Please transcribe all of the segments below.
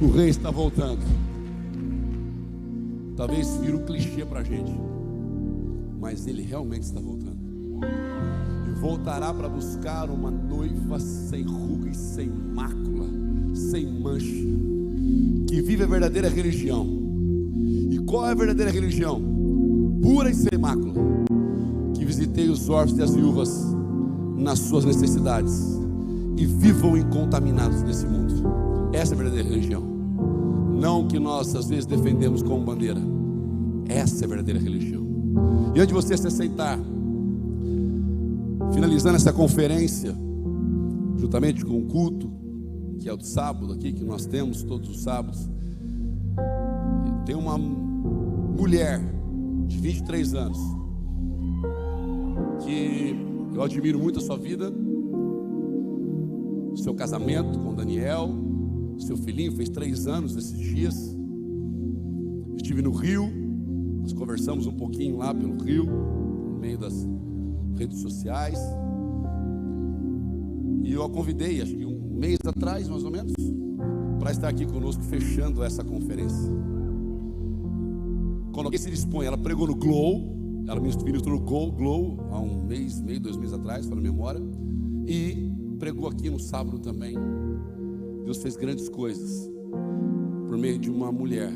O rei está voltando. Talvez vire um clichê para a gente, mas ele realmente está voltando. E voltará para buscar uma noiva sem ruga e sem mácula, sem mancha, que vive a verdadeira religião. E qual é a verdadeira religião? Pura e sem mácula. Que visitei os órfãos e as viúvas nas suas necessidades e vivam incontaminados nesse mundo. Essa é a verdadeira religião. Não que nós às vezes defendemos como bandeira. Essa é a verdadeira religião. E antes de você se aceitar, finalizando essa conferência, juntamente com o culto, que é o de sábado aqui, que nós temos todos os sábados, tem uma mulher de 23 anos, que eu admiro muito a sua vida, o seu casamento com o Daniel, seu filhinho fez 3 anos esses dias. Estive no Rio, nós conversamos um pouquinho lá pelo Rio, no meio das redes sociais, e eu a convidei, acho que um mês atrás mais ou menos, para estar aqui conosco fechando essa conferência. Quando alguém se dispõe, ela pregou no Glow, ela ministrou no Glow há um mês, meio, 2 meses atrás, para a memória, e pregou aqui no sábado também. Deus fez grandes coisas por meio de uma mulher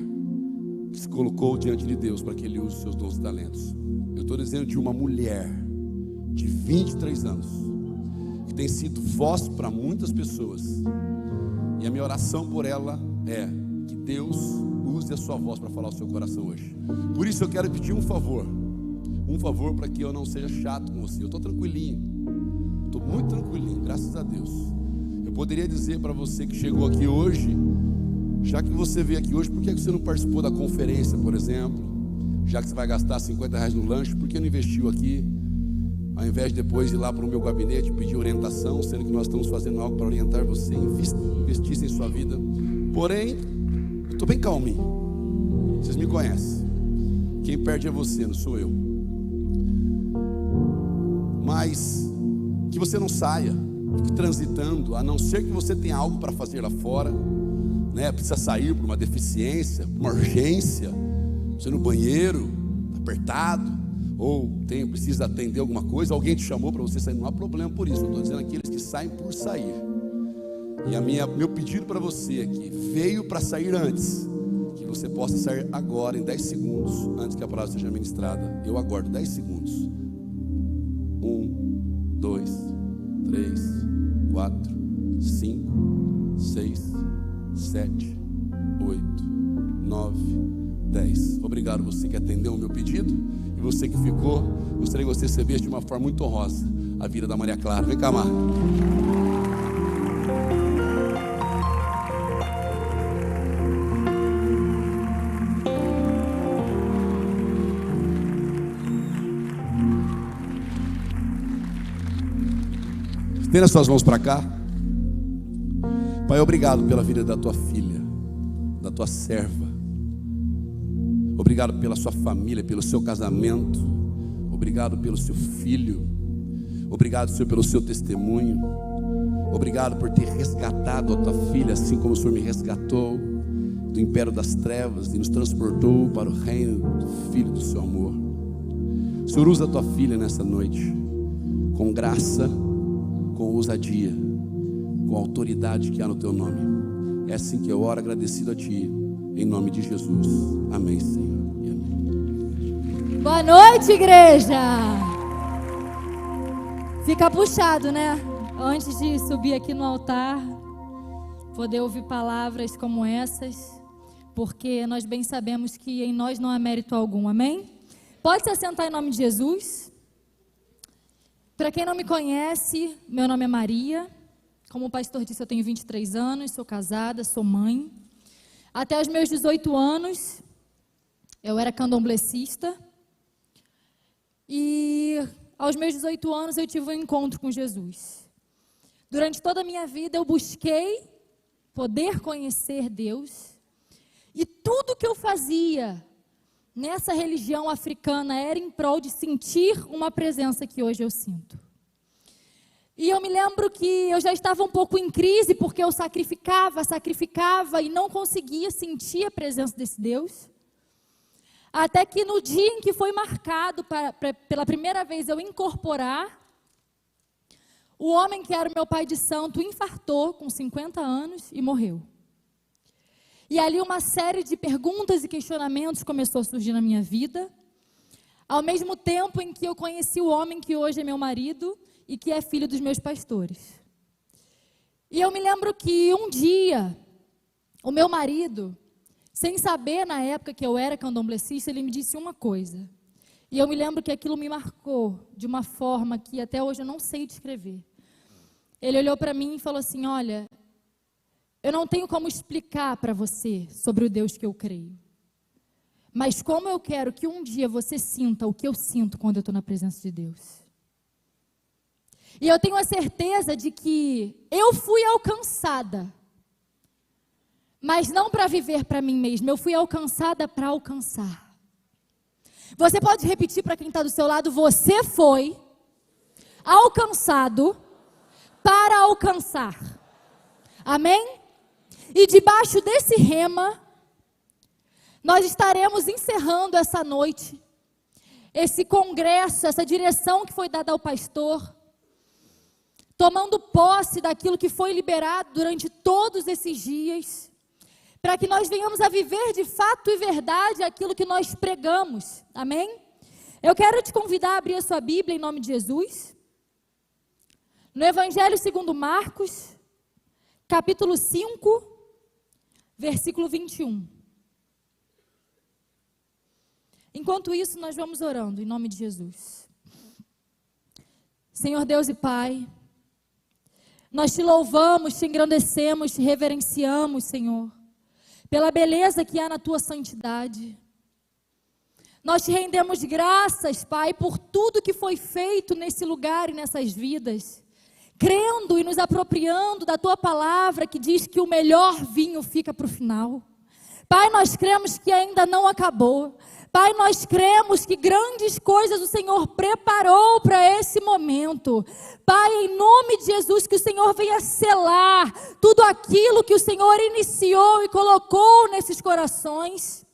que se colocou diante de Deus para que Ele use seus dons e talentos. Eu estou dizendo de uma mulher de 23 anos que tem sido voz para muitas pessoas, e a minha oração por ela é que Deus use a sua voz para falar o seu coração hoje. Por isso eu quero pedir um favor para que eu não seja chato com você. Eu estou tranquilinho, estou muito tranquilinho, graças a Deus. Eu poderia dizer para você que chegou aqui hoje, já que você veio aqui hoje, por que você não participou da conferência, por exemplo? Já que você vai gastar R$50 no lanche, por que não investiu aqui? Ao invés de depois ir lá para o meu gabinete pedir orientação, sendo que nós estamos fazendo algo para orientar você, investisse em sua vida. Porém, eu estou bem calminho. Vocês me conhecem. Quem perde é você, não sou eu. Mas que você não saia, fique transitando, a não ser que você tenha algo para fazer lá fora, né? Precisa sair por uma deficiência, uma urgência, você no banheiro, apertado, ou precisa atender alguma coisa, alguém te chamou para você sair, não há problema por isso. Eu estou dizendo aqueles que saem por sair. E meu pedido para você é que veio para sair antes, que você possa sair agora em 10 segundos, antes que a palavra seja ministrada. Eu aguardo 10 segundos. 1, 2, 3, 4, 5, 6, 7, 8, 9, 10. Obrigado você que atendeu o meu pedido. E você que ficou, gostaria que você recebesse de uma forma muito honrosa a vida da Maria Clara. Vem cá, Mar. Estenda as suas mãos para cá. Pai, obrigado pela vida da tua filha, da tua serva. Obrigado pela sua família, pelo seu casamento. Obrigado pelo seu filho. Obrigado, Senhor, pelo seu testemunho. Obrigado por ter resgatado a tua filha, assim como o Senhor me resgatou do império das trevas e nos transportou para o reino do Filho do seu amor. Senhor, usa a tua filha nessa noite, com graça, com ousadia, com a autoridade que há no teu nome. É assim que eu oro, agradecido a ti, em nome de Jesus. Amém, Senhor. E amém. Boa noite, igreja. Fica puxado, né? Antes de subir aqui no altar, poder ouvir palavras como essas, porque nós bem sabemos que em nós não há mérito algum, amém? Pode se assentar em nome de Jesus. Para quem não me conhece, meu nome é Maria. Como o pastor disse, eu tenho 23 anos, sou casada, sou mãe. Até os meus 18 anos, eu era candomblessista. E aos meus 18 anos, eu tive um encontro com Jesus. Durante toda a minha vida, eu busquei poder conhecer Deus. E tudo que eu fazia nessa religião africana era em prol de sentir uma presença que hoje eu sinto. E eu me lembro que eu já estava um pouco em crise, porque eu sacrificava e não conseguia sentir a presença desse Deus. Até que no dia em que foi marcado pela primeira vez eu incorporar, o homem que era o meu pai de santo infartou com 50 anos e morreu. E ali uma série de perguntas e questionamentos começou a surgir na minha vida, ao mesmo tempo em que eu conheci o homem que hoje é meu marido e que é filho dos meus pastores. E eu me lembro que um dia, o meu marido, sem saber na época que eu era candomblessista, ele me disse uma coisa. E eu me lembro que aquilo me marcou de uma forma que até hoje eu não sei descrever. Ele olhou para mim e falou assim: olha, eu não tenho como explicar para você sobre o Deus que eu creio. Mas como eu quero que um dia você sinta o que eu sinto quando eu estou na presença de Deus. E eu tenho a certeza de que eu fui alcançada. Mas não para viver para mim mesma, eu fui alcançada para alcançar. Você pode repetir para quem está do seu lado: você foi alcançado para alcançar. Amém? E debaixo desse rema, nós estaremos encerrando essa noite, esse congresso, essa direção que foi dada ao pastor, tomando posse daquilo que foi liberado durante todos esses dias, para que nós venhamos a viver de fato e verdade aquilo que nós pregamos. Amém? Eu quero te convidar a abrir a sua Bíblia em nome de Jesus. No Evangelho segundo Marcos, capítulo 5, versículo 21. Enquanto isso, nós vamos orando em nome de Jesus. Senhor Deus e Pai, nós te louvamos, te engrandecemos, te reverenciamos, Senhor, pela beleza que há na tua santidade. Nós te rendemos graças, Pai, por tudo que foi feito nesse lugar e nessas vidas, crendo e nos apropriando da tua palavra que diz que o melhor vinho fica para o final. Pai, nós cremos que ainda não acabou. Pai, nós cremos que grandes coisas o Senhor preparou para esse momento. Pai, em nome de Jesus, que o Senhor venha selar tudo aquilo que o Senhor iniciou e colocou nesses corações.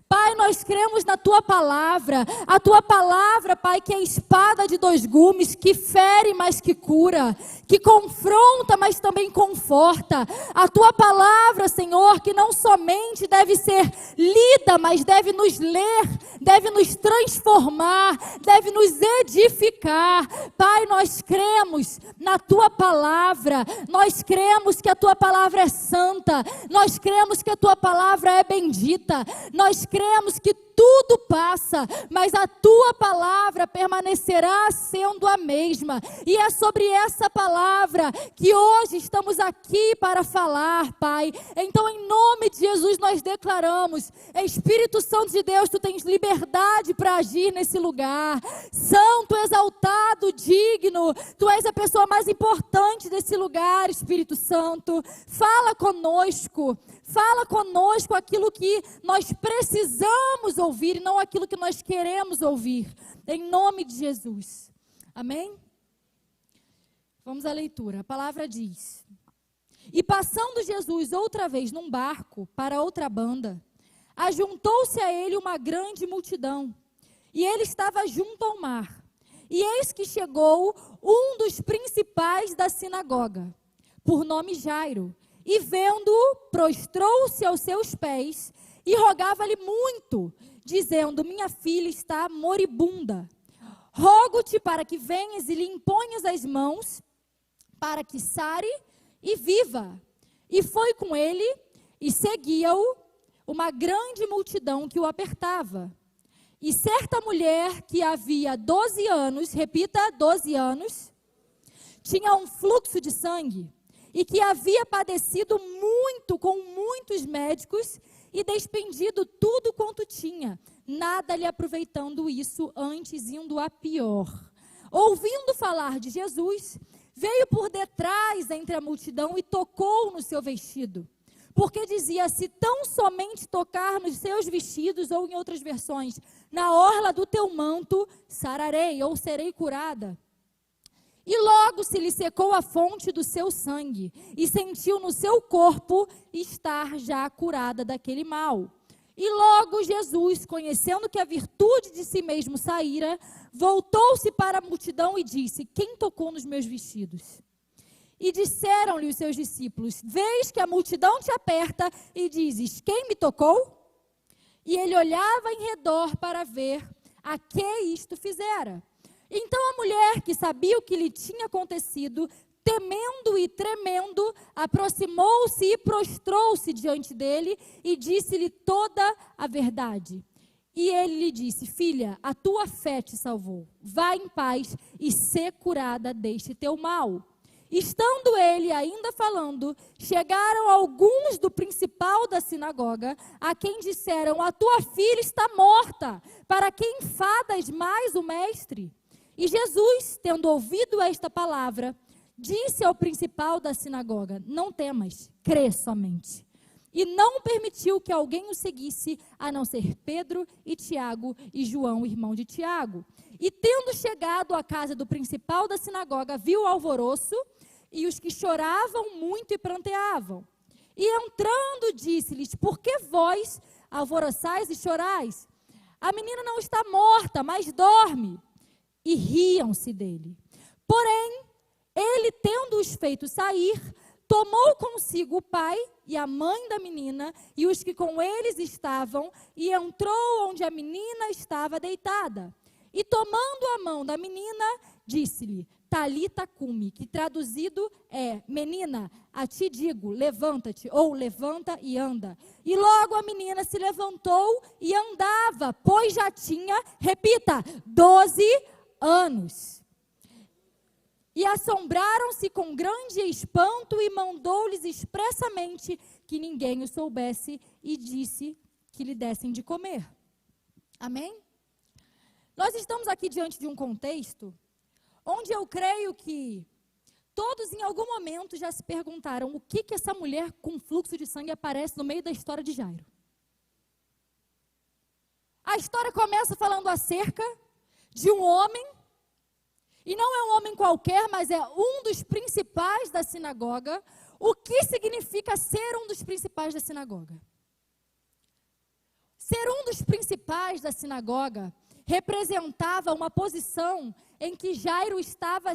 Pai, nós cremos na Tua palavra, a Tua palavra, Pai, que é espada de dois gumes, que fere, mas que cura, que confronta, mas também conforta. A Tua palavra, Senhor, que não somente deve ser lida, mas deve nos ler, deve nos transformar, deve nos edificar. Pai, nós cremos na Tua palavra, nós cremos que a Tua palavra é santa, nós cremos que a Tua palavra é bendita, nós cremos que tudo passa, mas a tua palavra permanecerá sendo a mesma. E é sobre essa palavra que hoje estamos aqui para falar, Pai. Então, em nome de Jesus, nós declaramos: Espírito Santo de Deus, tu tens liberdade para agir nesse lugar. Santo, exaltado, digno, tu és a pessoa mais importante desse lugar, Espírito Santo. Fala conosco aquilo que nós precisamos ouvir e não aquilo que nós queremos ouvir, em nome de Jesus. Amém? Vamos à leitura. A palavra diz: e passando Jesus outra vez num barco para outra banda, ajuntou-se a ele uma grande multidão, e ele estava junto ao mar. E eis que chegou um dos principais da sinagoga, por nome Jairo, e vendo-o, prostrou-se aos seus pés e rogava-lhe muito, dizendo: minha filha está moribunda. Rogo-te para que venhas e lhe imponhas as mãos, para que sare e viva. E foi com ele, e seguia-o uma grande multidão que o apertava. E certa mulher que havia 12 anos, repita, 12 anos, tinha um fluxo de sangue, e que havia padecido muito com muitos médicos e despendido tudo quanto tinha, nada lhe aproveitando isso, antes indo a pior. Ouvindo falar de Jesus, veio por detrás entre a multidão e tocou no seu vestido, porque dizia: se tão somente tocar nos seus vestidos, ou em outras versões, na orla do teu manto, sararei ou serei curada. E logo se lhe secou a fonte do seu sangue, e sentiu no seu corpo estar já curada daquele mal. E logo Jesus, conhecendo que a virtude de si mesmo saíra, voltou-se para a multidão e disse: quem tocou nos meus vestidos? E disseram-lhe os seus discípulos: vês que a multidão te aperta e dizes: quem me tocou? E ele olhava em redor para ver a que isto fizera. Então a mulher, que sabia o que lhe tinha acontecido, temendo e tremendo, aproximou-se e prostrou-se diante dele e disse-lhe toda a verdade. E ele lhe disse: filha, a tua fé te salvou. Vá em paz e sê curada deste teu mal. Estando ele ainda falando, chegaram alguns do principal da sinagoga, a quem disseram: a tua filha está morta, para que enfadas mais o mestre? E Jesus, tendo ouvido esta palavra, disse ao principal da sinagoga: não temas, crê somente. E não permitiu que alguém o seguisse, a não ser Pedro e Tiago e João, irmão de Tiago. E tendo chegado à casa do principal da sinagoga, viu o alvoroço e os que choravam muito e pranteavam. E entrando, disse-lhes: por que vós alvoroçais e chorais? A menina não está morta, mas dorme. E riam-se dele. Porém, ele, tendo-os feito sair, tomou consigo o pai e a mãe da menina e os que com eles estavam, e entrou onde a menina estava deitada. E tomando a mão da menina, disse-lhe: Talita cumi, que traduzido é: menina, a ti digo, levanta-te, ou levanta e anda. E logo a menina se levantou e andava, pois já tinha, repita, 12 anos. E assombraram-se com grande espanto e mandou-lhes expressamente que ninguém o soubesse e disse que lhe dessem de comer. Amém? Nós estamos aqui diante de um contexto onde eu creio que todos em algum momento já se perguntaram o que essa mulher com fluxo de sangue aparece no meio da história de Jairo. A história começa falando acerca de um homem, e não é um homem qualquer, mas é um dos principais da sinagoga. O que significa ser um dos principais da sinagoga? Ser um dos principais da sinagoga representava uma posição em que Jairo estava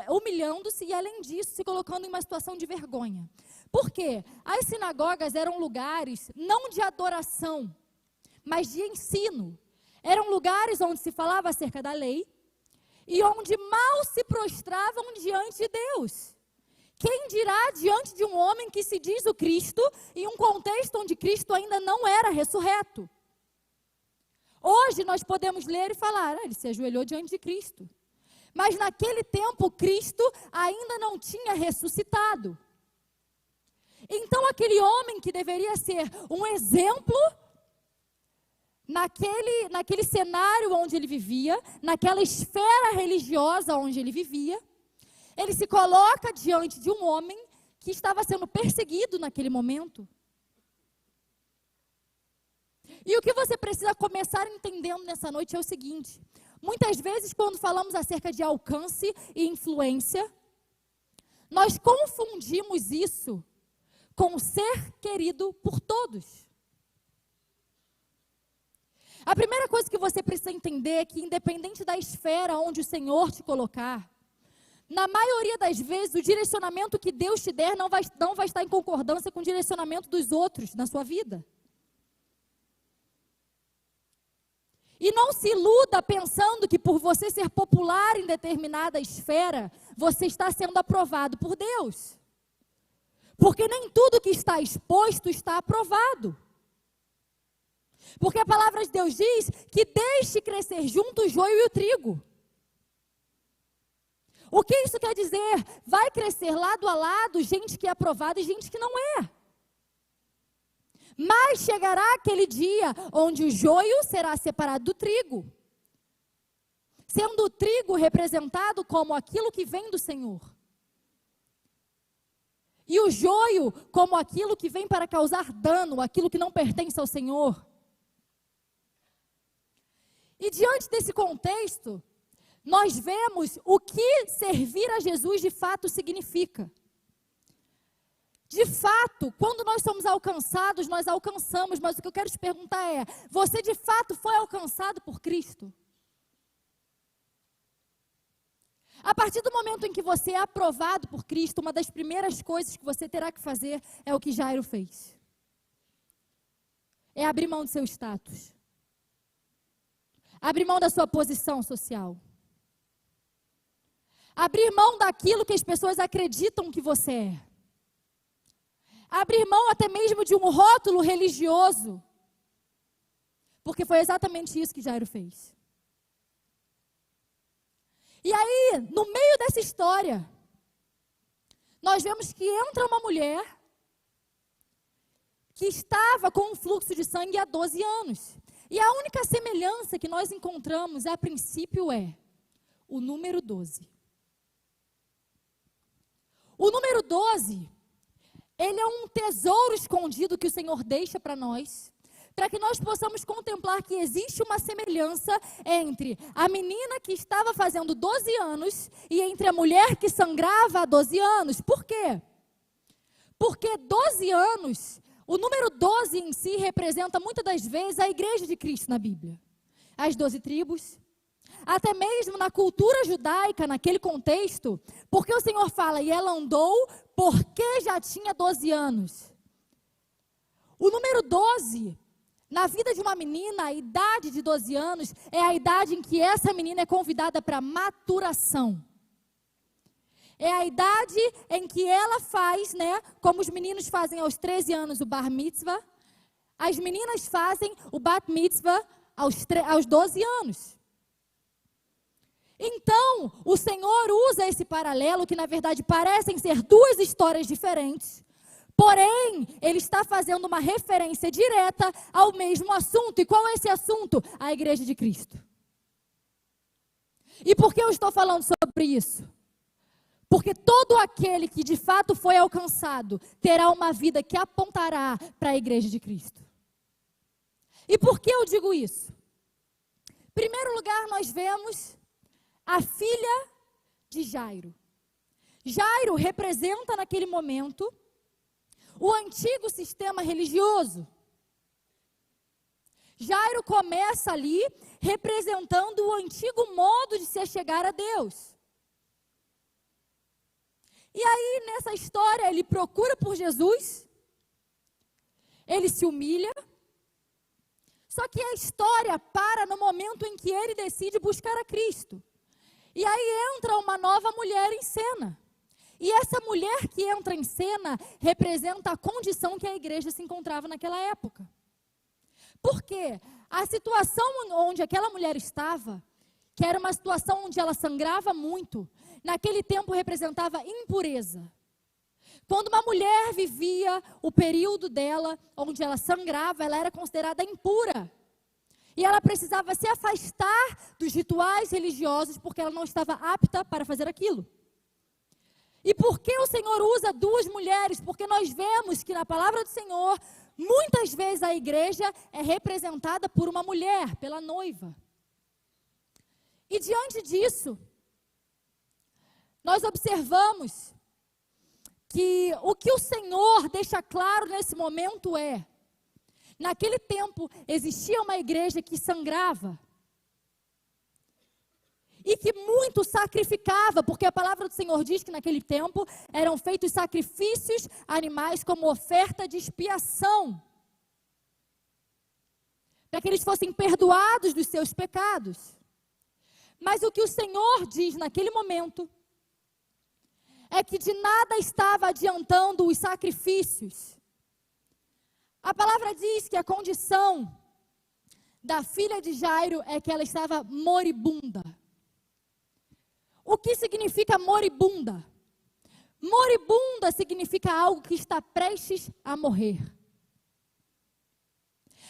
humilhando-se e, além disso, se colocando em uma situação de vergonha. Por quê? As sinagogas eram lugares não de adoração, mas de ensino. Eram lugares onde se falava acerca da lei e onde mal se prostravam diante de Deus. Quem dirá diante de um homem que se diz o Cristo, em um contexto onde Cristo ainda não era ressurreto? Hoje nós podemos ler e falar: ele se ajoelhou diante de Cristo. Mas naquele tempo Cristo ainda não tinha ressuscitado. Então aquele homem que deveria ser um exemplo naquele cenário onde ele vivia, naquela esfera religiosa onde ele vivia, ele se coloca diante de um homem que estava sendo perseguido naquele momento. E o que você precisa começar entendendo nessa noite é o seguinte: muitas vezes quando falamos acerca de alcance e influência, nós confundimos isso com ser querido por todos. A primeira coisa que você precisa entender é que, independente da esfera onde o Senhor te colocar, na maioria das vezes o direcionamento que Deus te der não vai estar em concordância com o direcionamento dos outros na sua vida. E não se iluda pensando que por você ser popular em determinada esfera, você está sendo aprovado por Deus. Porque nem tudo que está exposto está aprovado. Porque a palavra de Deus diz que deixe crescer junto o joio e o trigo. O que isso quer dizer? Vai crescer lado a lado gente que é aprovada e gente que não é. Mas chegará aquele dia onde o joio será separado do trigo, sendo o trigo representado como aquilo que vem do Senhor, e o joio como aquilo que vem para causar dano, aquilo que não pertence ao Senhor. E diante desse contexto, nós vemos o que servir a Jesus de fato significa. De fato, quando nós somos alcançados, nós alcançamos, mas o que eu quero te perguntar é, você de fato foi alcançado por Cristo? A partir do momento em que você é aprovado por Cristo, uma das primeiras coisas que você terá que fazer é o que Jairo fez. É abrir mão do seu status. Abrir mão da sua posição social. Abrir mão daquilo que as pessoas acreditam que você é. Abrir mão até mesmo de um rótulo religioso. Porque foi exatamente isso que Jairo fez. E aí, no meio dessa história, nós vemos que entra uma mulher que estava com um fluxo de sangue há 12 anos. E a única semelhança que nós encontramos, a princípio, é o número 12. O número 12, ele é um tesouro escondido que o Senhor deixa para nós, para que nós possamos contemplar que existe uma semelhança entre a menina que estava fazendo 12 anos e entre a mulher que sangrava há 12 anos. Por quê? Porque 12 anos, o número 12 em si representa muitas das vezes a igreja de Cristo na Bíblia. As 12 tribos, até mesmo na cultura judaica, naquele contexto, porque o Senhor fala, e ela andou porque já tinha 12 anos. O número 12, na vida de uma menina, a idade de 12 anos, é a idade em que essa menina é convidada para maturação. É a idade em que ela faz, como os meninos fazem aos 13 anos o bar mitzvah, as meninas fazem o bat mitzvah aos 12 anos. Então, o Senhor usa esse paralelo, que na verdade parecem ser duas histórias diferentes, porém, Ele está fazendo uma referência direta ao mesmo assunto. E qual é esse assunto? A igreja de Cristo. E por que eu estou falando sobre isso? Porque todo aquele que de fato foi alcançado terá uma vida que apontará para a igreja de Cristo. E por que eu digo isso? Em primeiro lugar, nós vemos a filha de Jairo. Jairo representa naquele momento o antigo sistema religioso. Jairo começa ali representando o antigo modo de se achegar a Deus. E aí, nessa história, ele procura por Jesus, ele se humilha, só que a história para no momento em que ele decide buscar a Cristo. E aí entra uma nova mulher em cena. E essa mulher que entra em cena representa a condição que a igreja se encontrava naquela época. Por quê? A situação onde aquela mulher estava, que era uma situação onde ela sangrava muito, naquele tempo representava impureza. Quando uma mulher vivia o período dela, onde ela sangrava, ela era considerada impura. E ela precisava se afastar dos rituais religiosos, porque ela não estava apta para fazer aquilo. E por que o Senhor usa duas mulheres? Porque nós vemos que na palavra do Senhor, muitas vezes a igreja é representada por uma mulher, pela noiva. E diante disso, nós observamos que o que o Senhor deixa claro nesse momento é, naquele tempo existia uma igreja que sangrava e que muito sacrificava, porque a palavra do Senhor diz que naquele tempo eram feitos sacrifícios animais como oferta de expiação, para que eles fossem perdoados dos seus pecados. Mas o que o Senhor diz naquele momento é que de nada estava adiantando os sacrifícios. A palavra diz que a condição da filha de Jairo é que ela estava moribunda. O que significa moribunda? Moribunda significa algo que está prestes a morrer.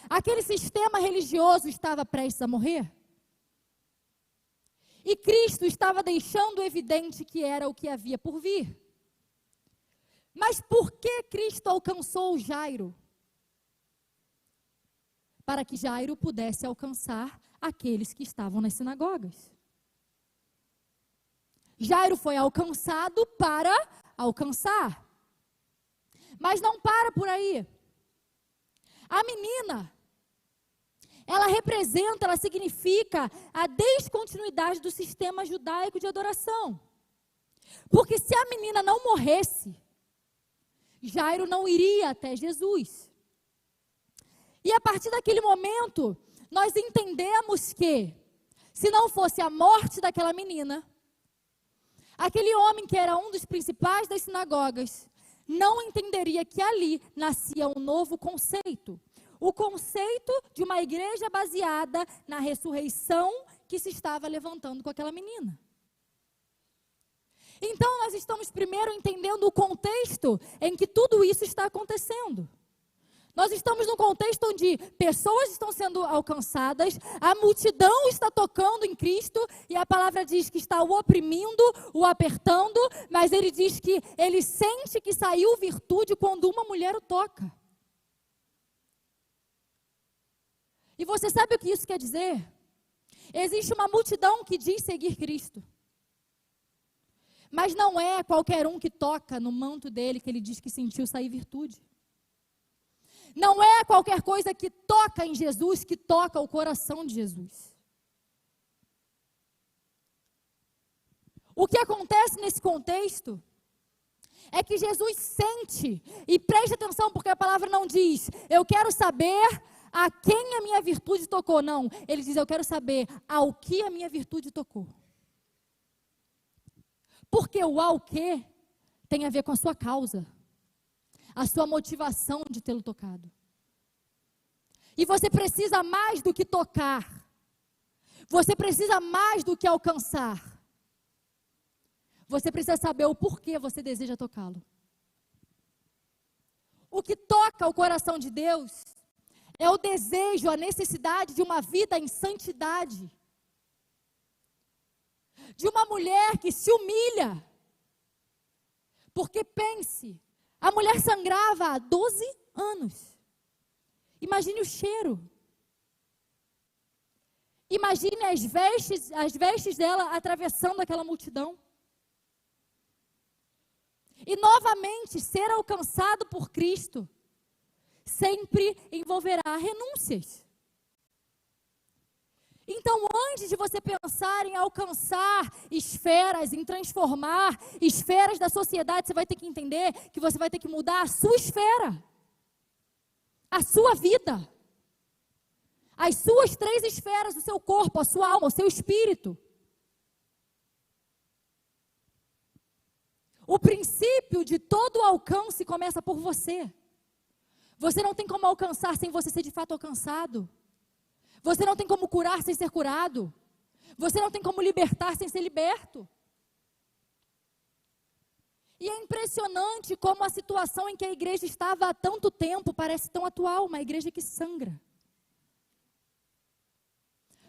Aquele sistema religioso estava prestes a morrer. E Cristo estava deixando evidente que era o que havia por vir. Mas por que Cristo alcançou Jairo? Para que Jairo pudesse alcançar aqueles que estavam nas sinagogas. Jairo foi alcançado para alcançar. Mas não para por aí. A menina, ela representa, ela significa a descontinuidade do sistema judaico de adoração. Porque se a menina não morresse, Jairo não iria até Jesus. E a partir daquele momento, nós entendemos que, se não fosse a morte daquela menina, aquele homem que era um dos principais das sinagogas, não entenderia que ali nascia um novo conceito. O conceito de uma igreja baseada na ressurreição que se estava levantando com aquela menina. Então, nós estamos primeiro entendendo o contexto em que tudo isso está acontecendo. Nós estamos num contexto onde pessoas estão sendo alcançadas, a multidão está tocando em Cristo, e a palavra diz que está o oprimindo, o apertando, mas ele diz que ele sente que saiu virtude quando uma mulher o toca. E você sabe o que isso quer dizer? Existe uma multidão que diz seguir Cristo. Mas não é qualquer um que toca no manto dele que ele diz que sentiu sair virtude. Não é qualquer coisa que toca em Jesus que toca o coração de Jesus. O que acontece nesse contexto é que Jesus sente, e preste atenção porque a palavra não diz, eu quero saber a quem a minha virtude tocou, não. Ele diz, eu quero saber ao que a minha virtude tocou. Porque o ao que tem a ver com a sua causa, a sua motivação de tê-lo tocado. E você precisa mais do que tocar. Você precisa mais do que alcançar. Você precisa saber o porquê você deseja tocá-lo. O que toca o coração de Deus é o desejo, a necessidade de uma vida em santidade. De uma mulher que se humilha. Porque pense, a mulher sangrava há 12 anos. Imagine o cheiro. Imagine as vestes dela atravessando aquela multidão. E novamente, ser alcançado por Cristo sempre envolverá renúncias. Então, antes de você pensar em alcançar esferas, em transformar esferas da sociedade, você vai ter que entender que você vai ter que mudar a sua esfera, a sua vida, as suas 3 esferas do seu corpo, a sua alma, o seu espírito. O princípio de todo alcance começa por você. Você não tem como alcançar sem você ser de fato alcançado. Você não tem como curar sem ser curado. Você não tem como libertar sem ser liberto. E é impressionante como a situação em que a igreja estava há tanto tempo parece tão atual, uma igreja que sangra.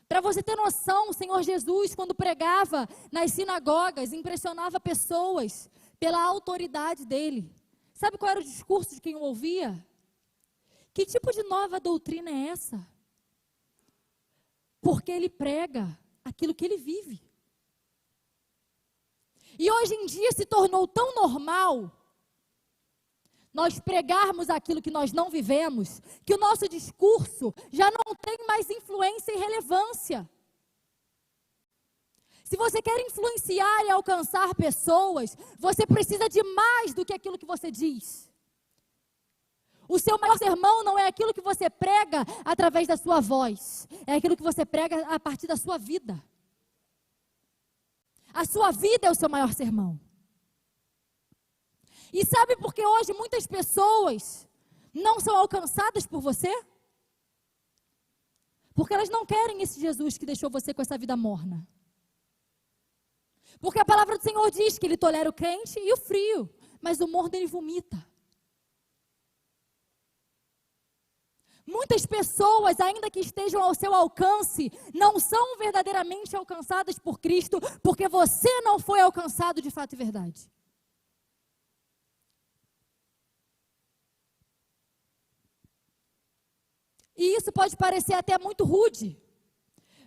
Para você ter noção, o Senhor Jesus, quando pregava nas sinagogas, impressionava pessoas pela autoridade dele. Sabe qual era o discurso de quem o ouvia? Que tipo de nova doutrina é essa? Porque ele prega aquilo que ele vive. E hoje em dia se tornou tão normal nós pregarmos aquilo que nós não vivemos, que o nosso discurso já não tem mais influência e relevância. Se você quer influenciar e alcançar pessoas, você precisa de mais do que aquilo que você diz. O seu maior sermão não é aquilo que você prega através da sua voz, é aquilo que você prega a partir da sua vida. A sua vida é o seu maior sermão. E sabe por que hoje muitas pessoas não são alcançadas por você? Porque elas não querem esse Jesus que deixou você com essa vida morna. Porque a palavra do Senhor diz que ele tolera o quente e o frio, mas o morno ele vomita. Muitas pessoas, ainda que estejam ao seu alcance, não são verdadeiramente alcançadas por Cristo, porque você não foi alcançado de fato e verdade. E isso pode parecer até muito rude,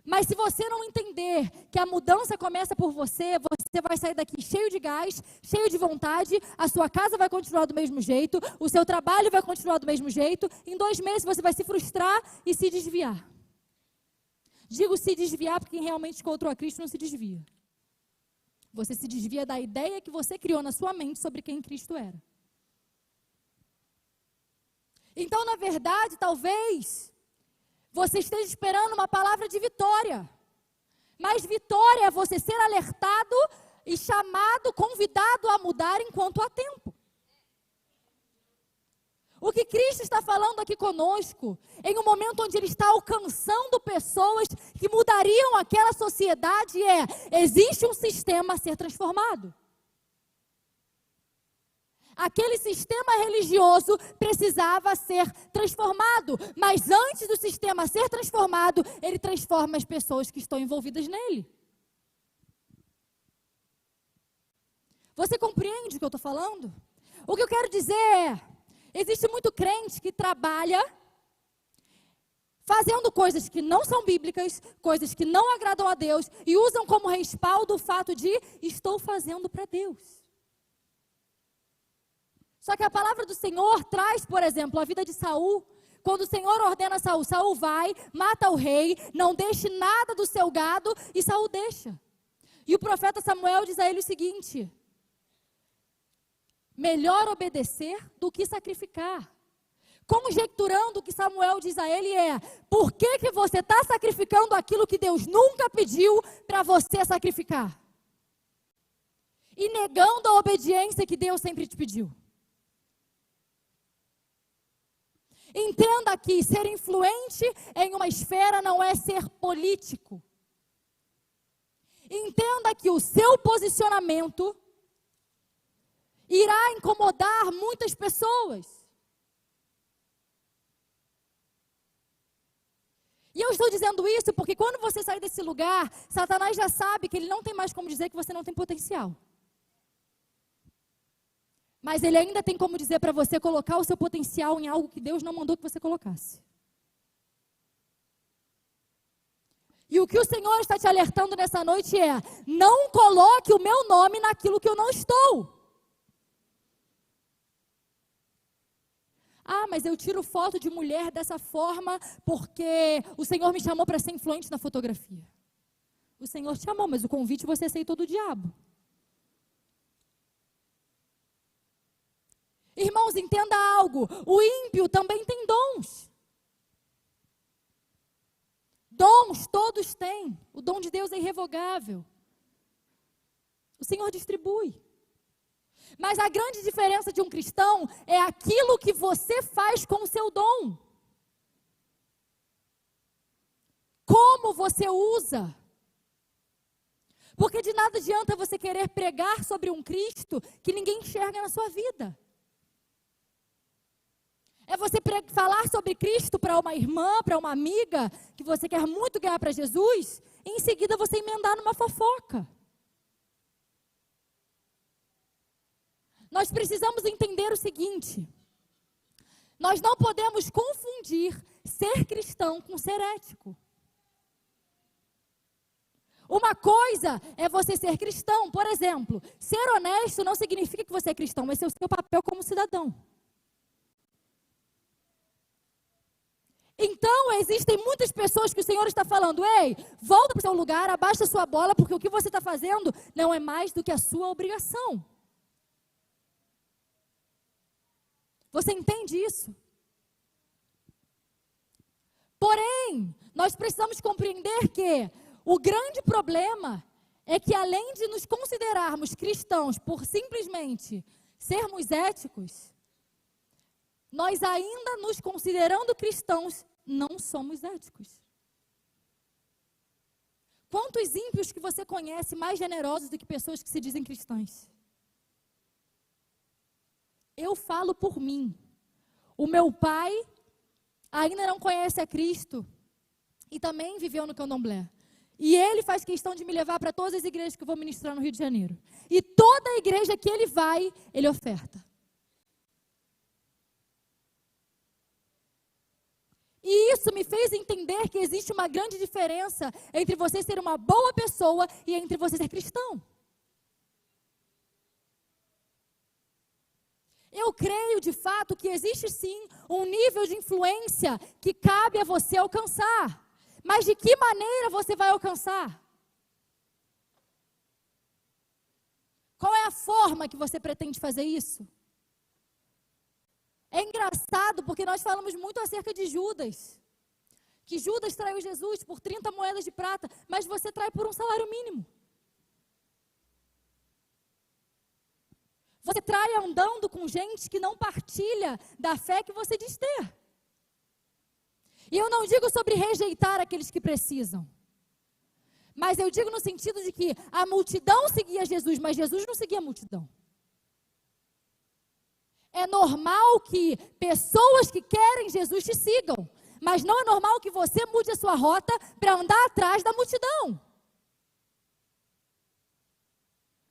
Mas se você não entender que a mudança começa por você, você vai sair daqui cheio de gás, cheio de vontade, a sua casa vai continuar do mesmo jeito, o seu trabalho vai continuar do mesmo jeito, em 2 meses você vai se frustrar e se desviar. Digo se desviar porque quem realmente encontrou a Cristo não se desvia. Você se desvia da ideia que você criou na sua mente sobre quem Cristo era. Então, na verdade, talvez você esteja esperando uma palavra de vitória. Mas vitória é você ser alertado e chamado, convidado a mudar enquanto há tempo. O que Cristo está falando aqui conosco, em um momento onde Ele está alcançando pessoas que mudariam aquela sociedade, existe um sistema a ser transformado. Aquele sistema religioso precisava ser transformado, mas antes do sistema ser transformado, ele transforma as pessoas que estão envolvidas nele. Você compreende o que eu estou falando? O que eu quero dizer existe muito crente que trabalha fazendo coisas que não são bíblicas, coisas que não agradam a Deus, e usam como respaldo o fato de estou fazendo para Deus. Só que a palavra do Senhor traz, por exemplo, a vida de Saul. Quando o Senhor ordena a Saul, Saul vai, mata o rei, não deixe nada do seu gado, e Saul deixa. E o profeta Samuel diz a ele o seguinte: melhor obedecer do que sacrificar. Conjecturando o que Samuel diz a ele por que você está sacrificando aquilo que Deus nunca pediu para você sacrificar? E negando a obediência que Deus sempre te pediu. Entenda que ser influente em uma esfera não é ser político. Entenda que o seu posicionamento irá incomodar muitas pessoas. E eu estou dizendo isso porque quando você sair desse lugar, Satanás já sabe que ele não tem mais como dizer que você não tem potencial. Mas ele ainda tem como dizer para você colocar o seu potencial em algo que Deus não mandou que você colocasse. E o que o Senhor está te alertando nessa noite não coloque o meu nome naquilo que eu não estou. Ah, mas eu tiro foto de mulher dessa forma porque o Senhor me chamou para ser influente na fotografia. O Senhor te chamou, mas o convite você aceitou do diabo. Irmãos, entenda algo. O ímpio também tem dons. Dons todos têm. O dom de Deus é irrevogável. O Senhor distribui. Mas a grande diferença de um cristão é aquilo que você faz com o seu dom. Como você usa. Porque de nada adianta você querer pregar sobre um Cristo que ninguém enxerga na sua vida. É você falar sobre Cristo para uma irmã, para uma amiga, que você quer muito ganhar para Jesus, e em seguida você emendar numa fofoca. Nós precisamos entender o seguinte: nós não podemos confundir ser cristão com ser ético. Uma coisa é você ser cristão, por exemplo, ser honesto não significa que você é cristão, mas é o seu papel como cidadão. Então, existem muitas pessoas que o Senhor está falando: ei, volta para o seu lugar, abaixa a sua bola, porque o que você está fazendo não é mais do que a sua obrigação. Você entende isso? Porém, nós precisamos compreender que o grande problema é que, além de nos considerarmos cristãos por simplesmente sermos éticos, nós ainda nos considerando cristãos, não somos éticos. Quantos ímpios que você conhece mais generosos do que pessoas que se dizem cristãs? Eu falo por mim. O meu pai ainda não conhece a Cristo e também viveu no candomblé. E ele faz questão de me levar para todas as igrejas que eu vou ministrar no Rio de Janeiro. E toda igreja que ele vai, ele oferta. E isso me fez entender que existe uma grande diferença entre você ser uma boa pessoa e entre você ser cristão. Eu creio, de fato, que existe sim um nível de influência que cabe a você alcançar. Mas de que maneira você vai alcançar? Qual é a forma que você pretende fazer isso? É engraçado porque nós falamos muito acerca de Judas. Que Judas traiu Jesus por 30 moedas de prata, mas você trai por um salário mínimo. Você trai andando com gente que não partilha da fé que você diz ter. E eu não digo sobre rejeitar aqueles que precisam. Mas eu digo no sentido de que a multidão seguia Jesus, mas Jesus não seguia a multidão. É normal que pessoas que querem Jesus te sigam, mas não é normal que você mude a sua rota para andar atrás da multidão.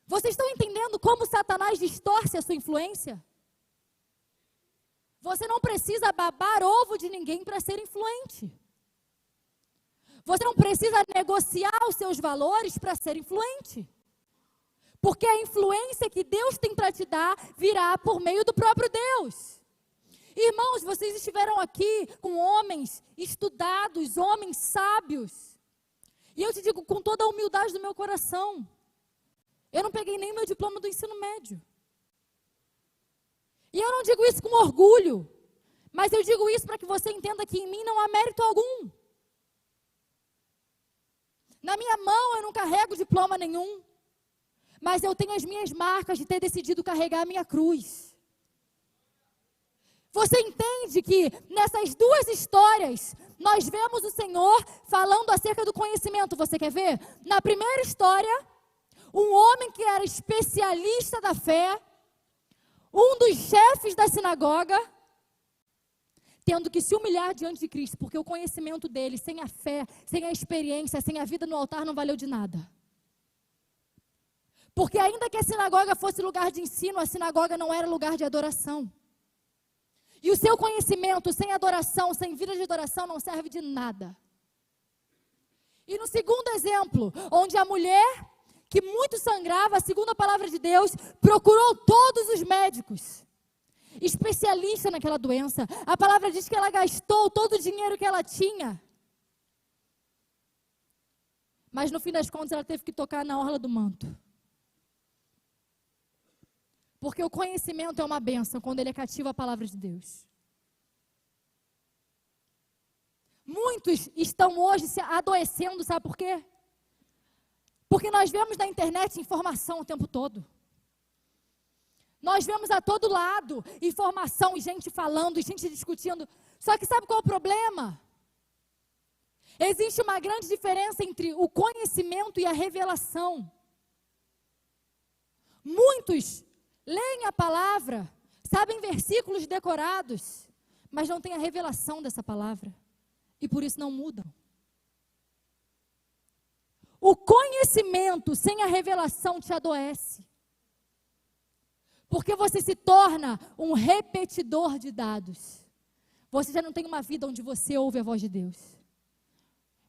Vocês estão entendendo como Satanás distorce a sua influência? Você não precisa babar ovo de ninguém para ser influente. Você não precisa negociar os seus valores para ser influente. Porque a influência que Deus tem para te dar virá por meio do próprio Deus. Irmãos, vocês estiveram aqui com homens estudados, homens sábios. E eu te digo com toda a humildade do meu coração, eu não peguei nem o meu diploma do ensino médio. E eu não digo isso com orgulho, mas eu digo isso para que você entenda que em mim não há mérito algum. Na minha mão eu não carrego diploma nenhum, mas eu tenho as minhas marcas de ter decidido carregar a minha cruz. Você entende que nessas duas histórias, nós vemos o Senhor falando acerca do conhecimento. Você quer ver? Na primeira história, um homem que era especialista da fé, um dos chefes da sinagoga, tendo que se humilhar diante de Cristo, porque o conhecimento dele, sem a fé, sem a experiência, sem a vida no altar, não valeu de nada. Porque ainda que a sinagoga fosse lugar de ensino, a sinagoga não era lugar de adoração. E o seu conhecimento sem adoração, sem vida de adoração, não serve de nada. E no segundo exemplo, onde a mulher, que muito sangrava, segundo a palavra de Deus, procurou todos os médicos, especialista naquela doença. A palavra diz que ela gastou todo o dinheiro que ela tinha. Mas no fim das contas ela teve que tocar na orla do manto. Porque o conhecimento é uma bênção quando ele é cativo à palavra de Deus. Muitos estão hoje se adoecendo, sabe por quê? Porque nós vemos na internet informação o tempo todo. Nós vemos a todo lado informação, gente falando, gente discutindo. Só que sabe qual é o problema? Existe uma grande diferença entre o conhecimento e a revelação. Muitos leem a palavra, sabem versículos decorados, mas não têm a revelação dessa palavra. E por isso não mudam. O conhecimento sem a revelação te adoece. Porque você se torna um repetidor de dados. Você já não tem uma vida onde você ouve a voz de Deus.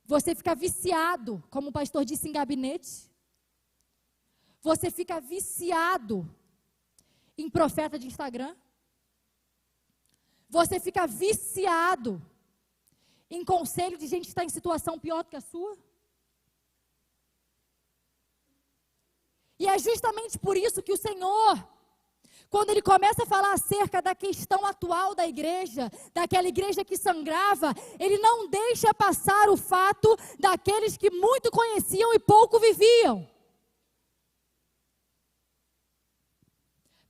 Você fica viciado, como o pastor disse em gabinete. Você fica viciado em profeta de Instagram. Você fica viciado em conselho de gente que está em situação pior do que a sua. E é justamente por isso que o Senhor, quando Ele começa a falar acerca da questão atual da igreja, daquela igreja que sangrava, Ele não deixa passar o fato daqueles que muito conheciam e pouco viviam.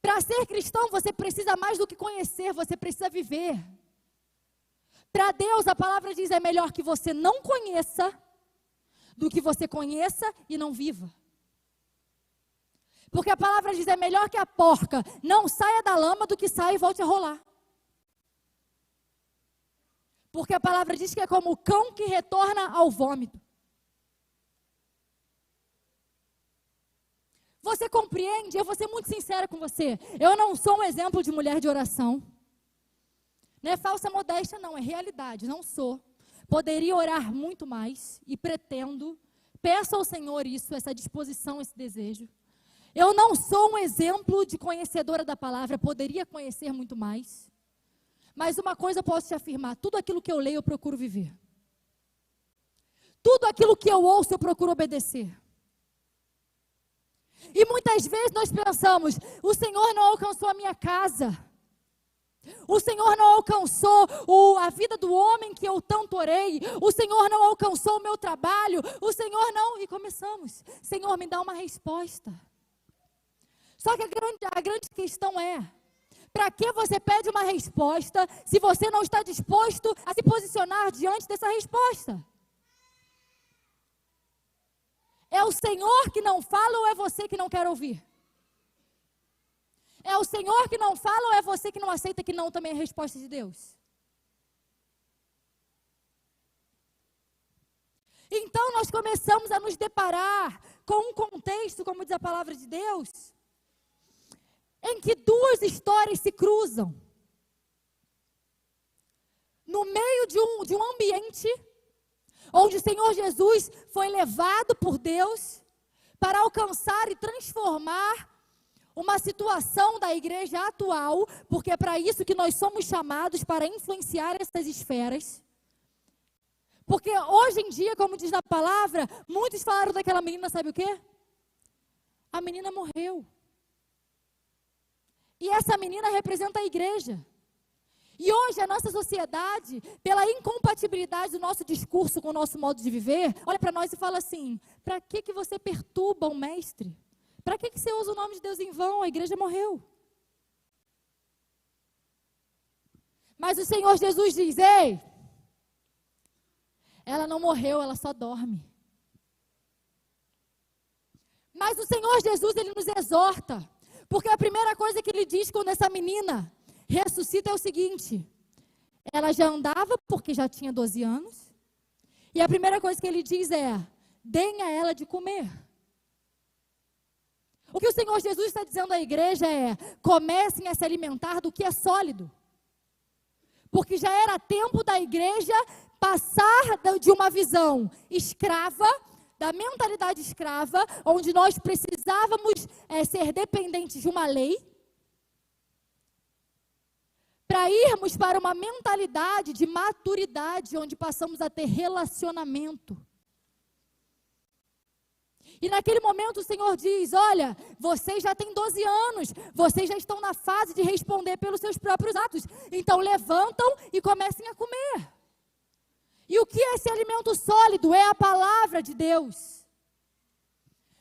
Para ser cristão, você precisa mais do que conhecer, você precisa viver. Para Deus, a palavra diz, é melhor que você não conheça, do que você conheça e não viva. Porque a palavra diz, é melhor que a porca não saia da lama do que saia e volte a rolar. Porque a palavra diz que é como o cão que retorna ao vômito. Você compreende? Eu vou ser muito sincera com você. Eu não sou um exemplo de mulher de oração. Não é falsa modéstia, não, é realidade, não sou. Poderia orar muito mais e pretendo, peço ao Senhor isso, essa disposição, esse desejo. Eu não sou um exemplo de conhecedora da palavra, poderia conhecer muito mais. Mas uma coisa eu posso te afirmar, tudo aquilo que eu leio eu procuro viver. Tudo aquilo que eu ouço eu procuro obedecer. E muitas vezes nós pensamos, o Senhor não alcançou a minha casa. O Senhor não alcançou a vida do homem que eu tanto orei. O Senhor não alcançou o meu trabalho. O Senhor não... E começamos. Senhor, me dá uma resposta. Só que a grande questão é, para que você pede uma resposta se você não está disposto a se posicionar diante dessa resposta? É o Senhor que não fala ou é você que não quer ouvir? É o Senhor que não fala ou é você que não aceita que não também é a resposta de Deus? Então nós começamos a nos deparar com um contexto, como diz a palavra de Deus, em que duas histórias se cruzam. No meio de um ambiente onde o Senhor Jesus foi levado por Deus para alcançar e transformar uma situação da igreja atual, porque é para isso que nós somos chamados, para influenciar essas esferas. Porque hoje em dia, como diz na palavra, muitos falaram daquela menina, sabe o quê? A menina morreu. E essa menina representa a igreja. E hoje a nossa sociedade, pela incompatibilidade do nosso discurso com o nosso modo de viver, olha para nós e fala assim, para que você perturba o mestre? Para que você usa o nome de Deus em vão? A igreja morreu. Mas o Senhor Jesus diz, ei, ela não morreu, ela só dorme. Mas o Senhor Jesus, Ele nos exorta, porque a primeira coisa que Ele diz quando essa menina ressuscita é o seguinte, ela já andava porque já tinha 12 anos, e a primeira coisa que Ele diz é, deem a ela de comer. O que o Senhor Jesus está dizendo à igreja é, comecem a se alimentar do que é sólido. Porque já era tempo da igreja passar de uma visão escrava, da mentalidade escrava, onde nós precisávamos ser dependentes de uma lei, para irmos para uma mentalidade de maturidade, onde passamos a ter relacionamento. E naquele momento o Senhor diz, olha, vocês já têm 12 anos, vocês já estão na fase de responder pelos seus próprios atos. Então levantam e comecem a comer. E o que é esse alimento sólido? É a palavra de Deus.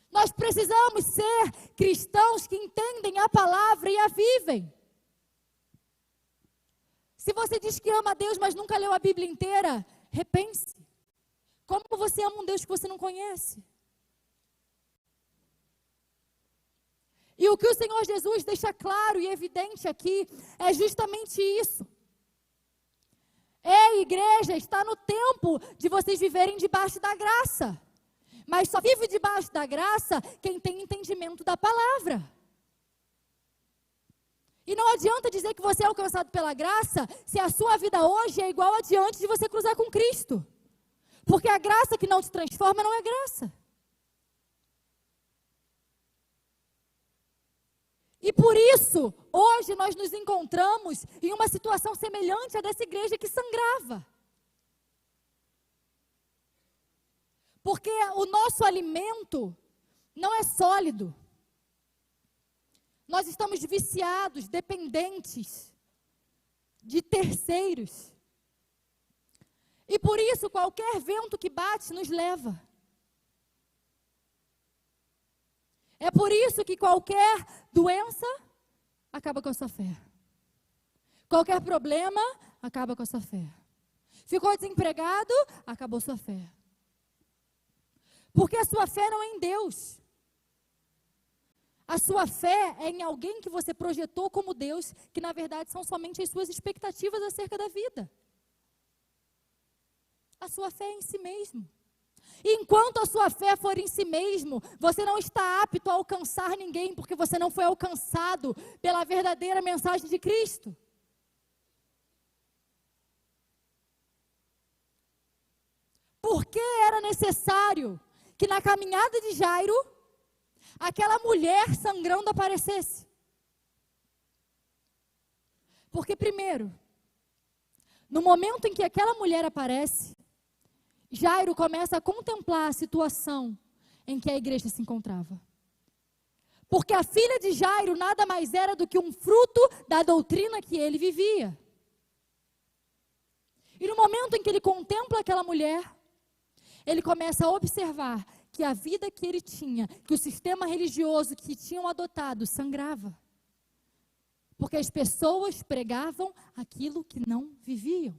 Nós precisamos ser cristãos que entendem a palavra e a vivem. Se você diz que ama a Deus, mas nunca leu a Bíblia inteira, repense. Como você ama um Deus que você não conhece? E o que o Senhor Jesus deixa claro e evidente aqui é justamente isso. Igreja, está no tempo de vocês viverem debaixo da graça. Mas só vive debaixo da graça quem tem entendimento da palavra. E não adianta dizer que você é alcançado pela graça se a sua vida hoje é igual a de antes de você cruzar com Cristo. Porque a graça que não te transforma não é graça. E por isso, hoje nós nos encontramos em uma situação semelhante à dessa igreja que sangrava. Porque o nosso alimento não é sólido. Nós estamos viciados, dependentes de terceiros. E por isso, qualquer vento que bate nos leva. É por isso que qualquer doença acaba com a sua fé. Qualquer problema acaba com a sua fé. Ficou desempregado, acabou sua fé. Porque a sua fé não é em Deus. A sua fé é em alguém que você projetou como Deus, que na verdade são somente as suas expectativas acerca da vida. A sua fé é em si mesmo. E enquanto a sua fé for em si mesmo, você não está apto a alcançar ninguém, porque você não foi alcançado pela verdadeira mensagem de Cristo. Por que era necessário que na caminhada de Jairo, aquela mulher sangrando aparecesse? Porque primeiro, no momento em que aquela mulher aparece, Jairo começa a contemplar a situação em que a igreja se encontrava. Porque a filha de Jairo nada mais era do que um fruto da doutrina que ele vivia. E no momento em que ele contempla aquela mulher, ele começa a observar que a vida que ele tinha, que o sistema religioso que tinham adotado, sangrava. Porque as pessoas pregavam aquilo que não viviam.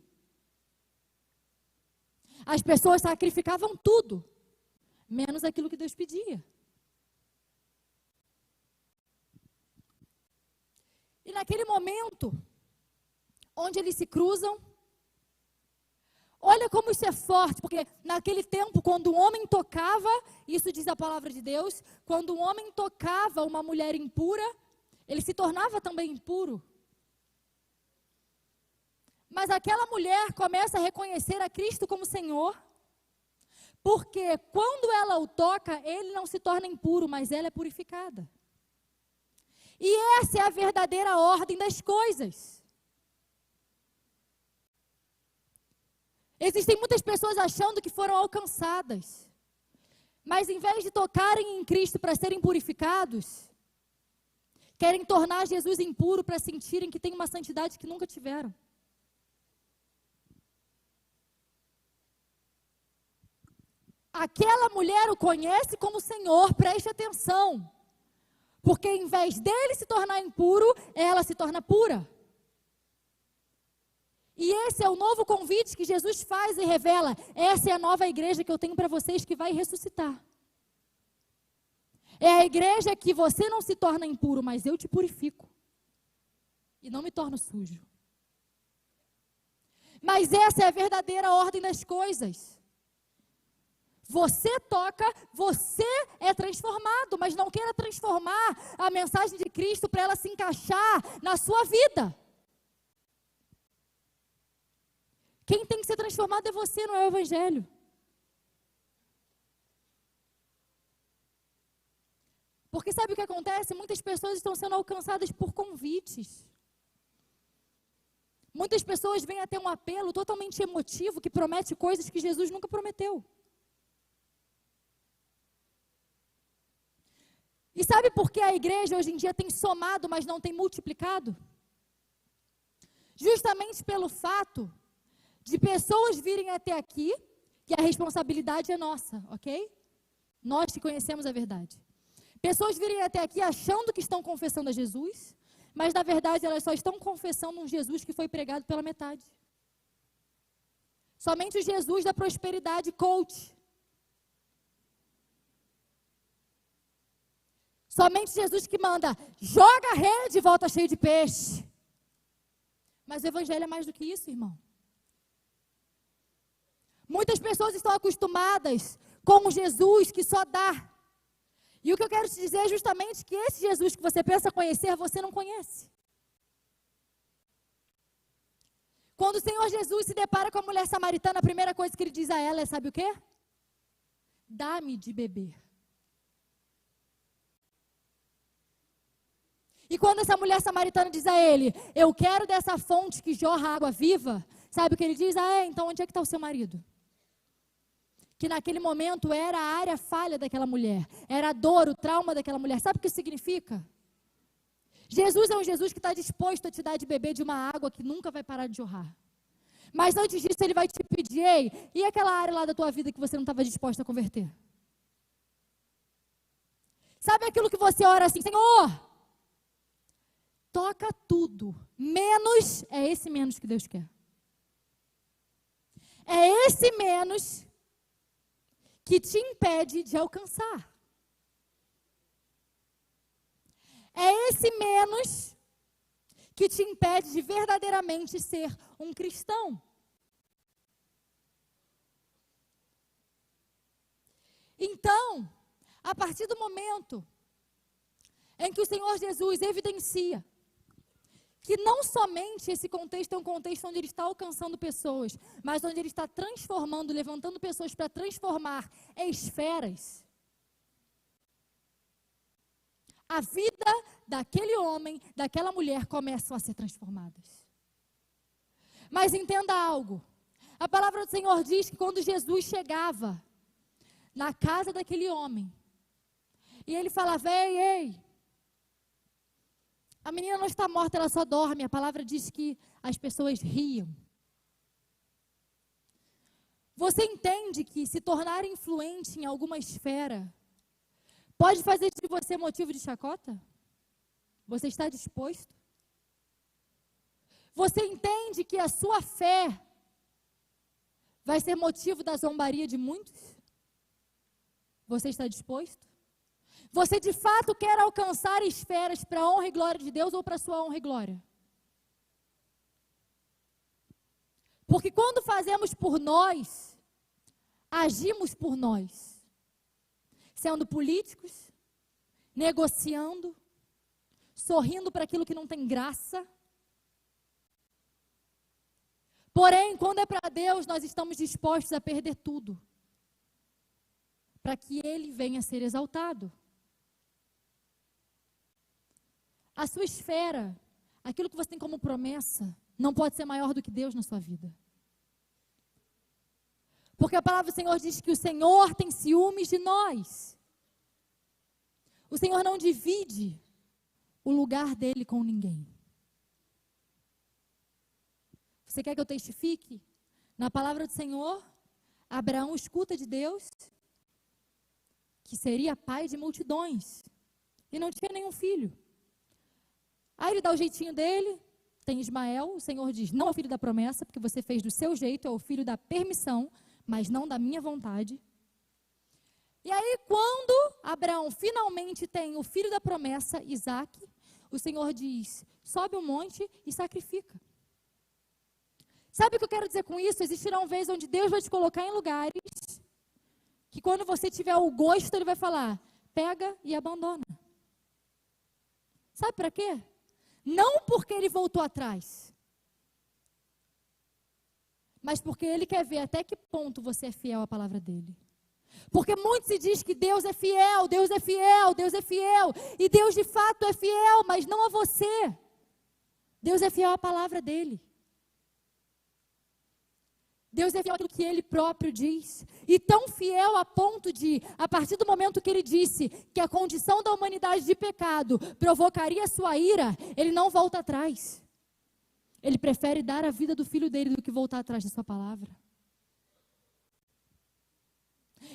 As pessoas sacrificavam tudo, menos aquilo que Deus pedia. E naquele momento, onde eles se cruzam, olha como isso é forte, porque naquele tempo, quando um homem tocava, isso diz a palavra de Deus, quando um homem tocava uma mulher impura, ele se tornava também impuro. Mas aquela mulher começa a reconhecer a Cristo como Senhor, porque quando ela o toca, ele não se torna impuro, mas ela é purificada. E essa é a verdadeira ordem das coisas. Existem muitas pessoas achando que foram alcançadas, mas em vez de tocarem em Cristo para serem purificados, querem tornar Jesus impuro para sentirem que têm uma santidade que nunca tiveram. Aquela mulher o conhece como Senhor, preste atenção. Porque em vez dele se tornar impuro, ela se torna pura. E esse é o novo convite que Jesus faz e revela. Essa é a nova igreja que eu tenho para vocês que vai ressuscitar. É a igreja que você não se torna impuro, mas eu te purifico. E não me torno sujo. Mas essa é a verdadeira ordem das coisas. Você toca, você é transformado, mas não queira transformar a mensagem de Cristo para ela se encaixar na sua vida. Quem tem que ser transformado é você, não é o Evangelho. Porque sabe o que acontece? Muitas pessoas estão sendo alcançadas por convites. Muitas pessoas vêm até um apelo totalmente emotivo que promete coisas que Jesus nunca prometeu. E sabe por que a igreja hoje em dia tem somado, mas não tem multiplicado? Justamente pelo fato de pessoas virem até aqui, que a responsabilidade é nossa, ok? Nós que conhecemos a verdade. Pessoas virem até aqui achando que estão confessando a Jesus, mas na verdade elas só estão confessando um Jesus que foi pregado pela metade. Somente o Jesus da prosperidade coach. Somente Jesus que manda, joga a rede e volta cheio de peixe. Mas o Evangelho é mais do que isso, irmão. Muitas pessoas estão acostumadas com um Jesus que só dá. E o que eu quero te dizer é justamente que esse Jesus que você pensa conhecer, você não conhece. Quando o Senhor Jesus se depara com a mulher samaritana, a primeira coisa que ele diz a ela é, sabe o quê? Dá-me de beber. E quando essa mulher samaritana diz a ele, eu quero dessa fonte que jorra água viva, sabe o que ele diz? Então onde é que está o seu marido? Que naquele momento era a área falha daquela mulher, era a dor, o trauma daquela mulher. Sabe o que isso significa? Jesus é um Jesus que está disposto a te dar de beber de uma água que nunca vai parar de jorrar. Mas antes disso ele vai te pedir, ei, e aquela área lá da tua vida que você não estava disposto a converter? Sabe aquilo que você ora assim, Senhor, toca tudo, menos, é esse menos que Deus quer. É esse menos que te impede de alcançar. É esse menos que te impede de verdadeiramente ser um cristão. Então, a partir do momento em que o Senhor Jesus evidencia que não somente esse contexto é um contexto onde ele está alcançando pessoas, mas onde ele está transformando, levantando pessoas para transformar esferas. A vida daquele homem, daquela mulher começam a ser transformadas. Mas entenda algo. A palavra do Senhor diz que quando Jesus chegava na casa daquele homem, e ele falava, ei, a menina não está morta, ela só dorme. A palavra diz que as pessoas riam. Você entende que se tornar influente em alguma esfera pode fazer de você motivo de chacota? Você está disposto? Você entende que a sua fé vai ser motivo da zombaria de muitos? Você está disposto? Você de fato quer alcançar esferas para a honra e glória de Deus ou para a sua honra e glória? Porque quando fazemos por nós, agimos por nós, sendo políticos, negociando, sorrindo para aquilo que não tem graça. Porém, quando é para Deus, nós estamos dispostos a perder tudo, para que Ele venha a ser exaltado. A sua esfera, aquilo que você tem como promessa, não pode ser maior do que Deus na sua vida. Porque a palavra do Senhor diz que o Senhor tem ciúmes de nós. O Senhor não divide o lugar dele com ninguém. Você quer que eu testifique? Na palavra do Senhor, Abraão escuta de Deus que seria pai de multidões e não tinha nenhum filho. Aí ele dá o jeitinho dele, tem Ismael, o Senhor diz, não é o filho da promessa, porque você fez do seu jeito, é o filho da permissão, mas não da minha vontade. E aí quando Abraão finalmente tem o filho da promessa, Isaque, o Senhor diz, sobe um monte e sacrifica. Sabe o que eu quero dizer com isso? Existirão vezes onde Deus vai te colocar em lugares que quando você tiver o gosto, Ele vai falar, pega e abandona. Sabe para quê? Não porque Ele voltou atrás, mas porque Ele quer ver até que ponto você é fiel à palavra dEle. Porque muito se diz que Deus é fiel, Deus é fiel, Deus é fiel, e Deus de fato é fiel, mas não a você. Deus é fiel à palavra dEle. Deus é fiel àquilo que Ele próprio diz. E tão fiel a ponto de, a partir do momento que Ele disse que a condição da humanidade de pecado provocaria a sua ira, Ele não volta atrás. Ele prefere dar a vida do filho dele do que voltar atrás da sua palavra.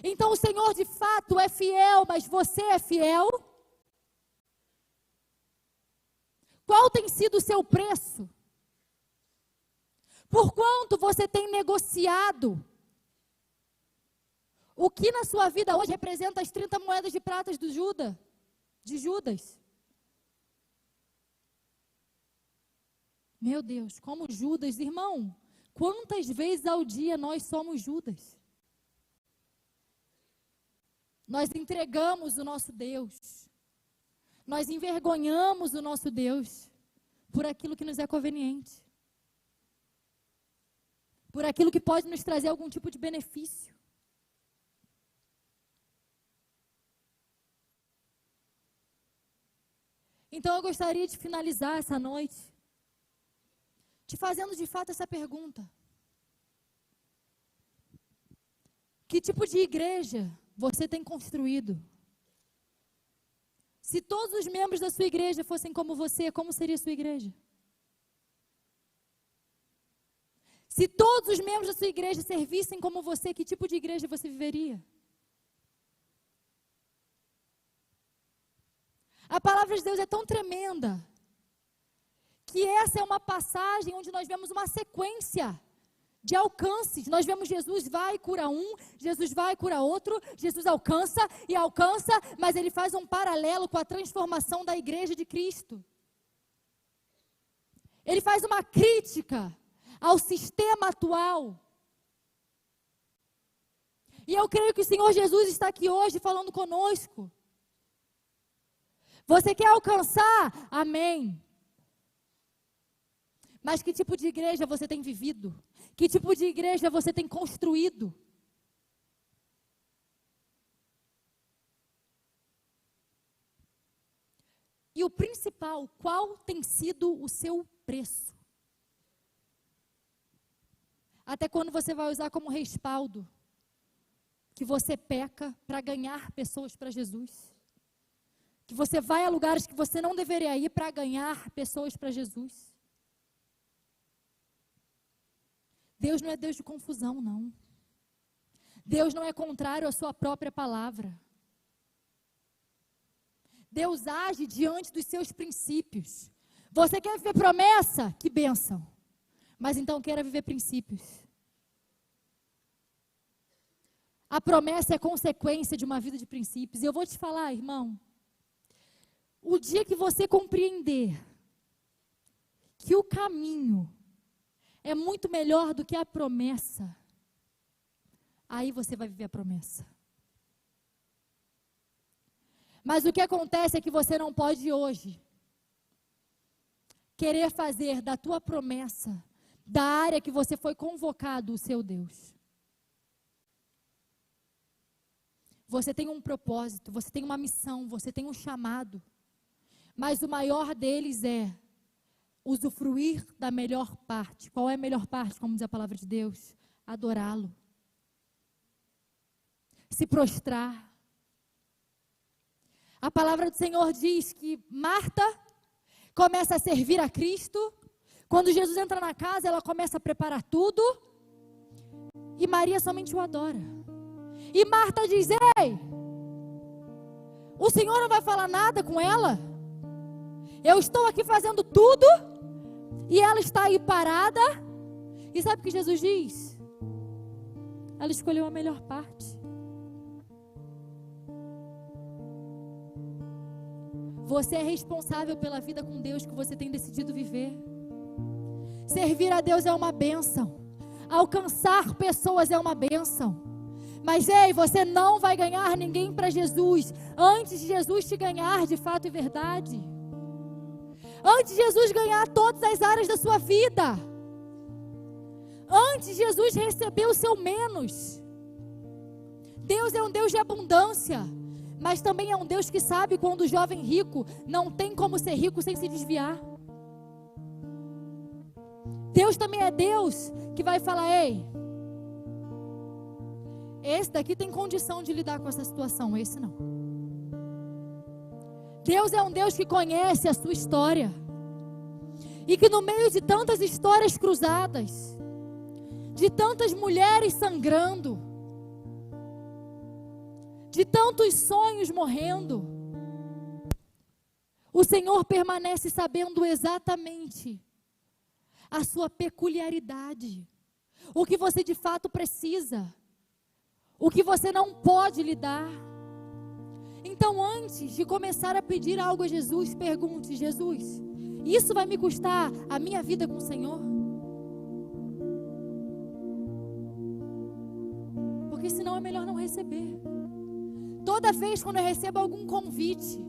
Então o Senhor de fato é fiel, mas você é fiel? Qual tem sido o seu preço? Por quanto você tem negociado? O que na sua vida hoje representa as 30 moedas de prata de Judas? Meu Deus, como Judas, irmão, quantas vezes ao dia nós somos Judas? Nós entregamos o nosso Deus, nós envergonhamos o nosso Deus por aquilo que nos é conveniente. Por aquilo que pode nos trazer algum tipo de benefício. Então eu gostaria de finalizar essa noite te fazendo de fato essa pergunta. Que tipo de igreja você tem construído? Se todos os membros da sua igreja fossem como você, como seria a sua igreja? Se todos os membros da sua igreja servissem como você, que tipo de igreja você viveria? A palavra de Deus é tão tremenda, que essa é uma passagem onde nós vemos uma sequência de alcances. Nós vemos Jesus vai e cura um, Jesus vai e cura outro, Jesus alcança, mas Ele faz um paralelo com a transformação da igreja de Cristo. Ele faz uma crítica ao sistema atual. E eu creio que o Senhor Jesus está aqui hoje falando conosco. Você quer alcançar? Amém. Mas que tipo de igreja você tem vivido? Que tipo de igreja você tem construído? E o principal, qual tem sido o seu preço? Até quando você vai usar como respaldo que você peca para ganhar pessoas para Jesus? Que você vai a lugares que você não deveria ir para ganhar pessoas para Jesus? Deus não é Deus de confusão, não. Deus não é contrário à sua própria palavra. Deus age diante dos seus princípios. Você quer viver promessa? Que bênção. Mas então queira viver princípios. A promessa é consequência de uma vida de princípios. E eu vou te falar, irmão, o dia que você compreender que o caminho é muito melhor do que a promessa, aí você vai viver a promessa. Mas o que acontece é que você não pode hoje querer fazer da tua promessa, da área que você foi convocado, o seu Deus. Você tem um propósito, você tem uma missão, você tem um chamado. Mas o maior deles é usufruir da melhor parte. Qual é a melhor parte, como diz a palavra de Deus? Adorá-lo. Se prostrar. A palavra do Senhor diz que Marta começa a servir a Cristo. Quando Jesus entra na casa, ela começa a preparar tudo. E Maria somente o adora. E Marta diz: ei, o Senhor não vai falar nada com ela? Eu estou aqui fazendo tudo e ela está aí parada. E sabe o que Jesus diz? Ela escolheu a melhor parte. Você é responsável pela vida com Deus que você tem decidido viver. Servir a Deus é uma bênção. Alcançar pessoas é uma bênção. Mas ei, você não vai ganhar ninguém para Jesus antes de Jesus te ganhar de fato e verdade. Antes de Jesus ganhar todas as áreas da sua vida. Antes de Jesus receber o seu menos. Deus é um Deus de abundância. Mas também é um Deus que sabe quando o jovem rico não tem como ser rico sem se desviar. Deus também é Deus que vai falar: ei, esse daqui tem condição de lidar com essa situação, esse não. Deus é um Deus que conhece a sua história. E que no meio de tantas histórias cruzadas, de tantas mulheres sangrando, de tantos sonhos morrendo, o Senhor permanece sabendo exatamente a sua peculiaridade, o que você de fato precisa, o que você não pode lidar. Então, antes de começar a pedir algo a Jesus, pergunte: Jesus, isso vai me custar a minha vida com o Senhor? Porque senão é melhor não receber. Toda vez quando eu recebo algum convite,